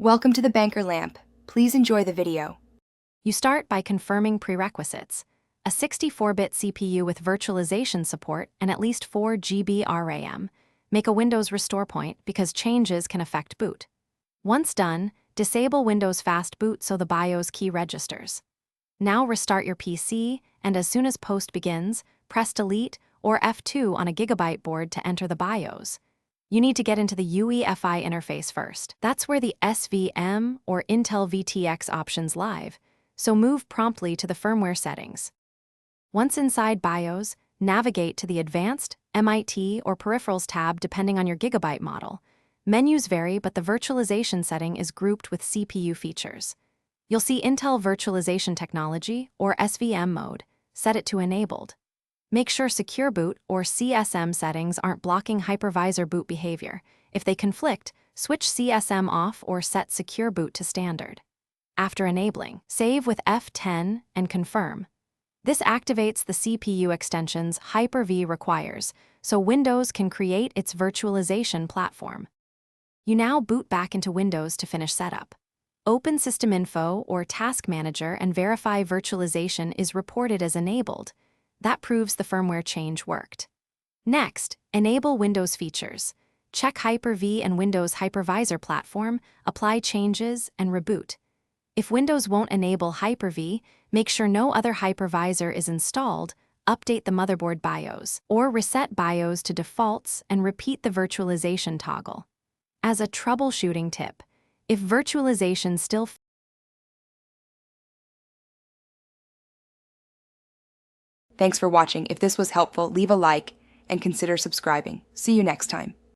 Welcome to the Banker Lamp. Please enjoy the video. You start by confirming prerequisites: a 64-bit CPU with virtualization support and at least 4 GB RAM. Make a Windows restore point because changes can affect boot. Once done, disable Windows Fast Boot so the BIOS key registers. Now restart your PC, and as soon as post begins, press Delete or F2 on a Gigabyte board to enter the BIOS. You need to get into the UEFI interface first. That's where the SVM or Intel VTX options live, so move promptly to the firmware settings. Once inside BIOS, navigate to the Advanced, MIT, or Peripherals tab depending on your Gigabyte model. Menus vary, but the virtualization setting is grouped with CPU features. You'll see Intel Virtualization Technology, or SVM mode. Set it to Enabled. Make sure Secure Boot or CSM settings aren't blocking hypervisor boot behavior. If they conflict, switch CSM off or set Secure Boot to Standard. After enabling, save with F10 and confirm. This activates the CPU extensions Hyper-V requires, so Windows can create its virtualization platform. You now boot back into Windows to finish setup. Open System Info or Task Manager and verify virtualization is reported as enabled. That proves the firmware change worked. Next, enable Windows features. Check Hyper-V and Windows Hypervisor platform, apply changes, and reboot. If Windows won't enable Hyper-V, make sure no other hypervisor is installed, update the motherboard BIOS, or reset BIOS to defaults and repeat the virtualization toggle. As a troubleshooting tip, if virtualization still Thanks for watching. If this was helpful, leave a like and consider subscribing. See you next time.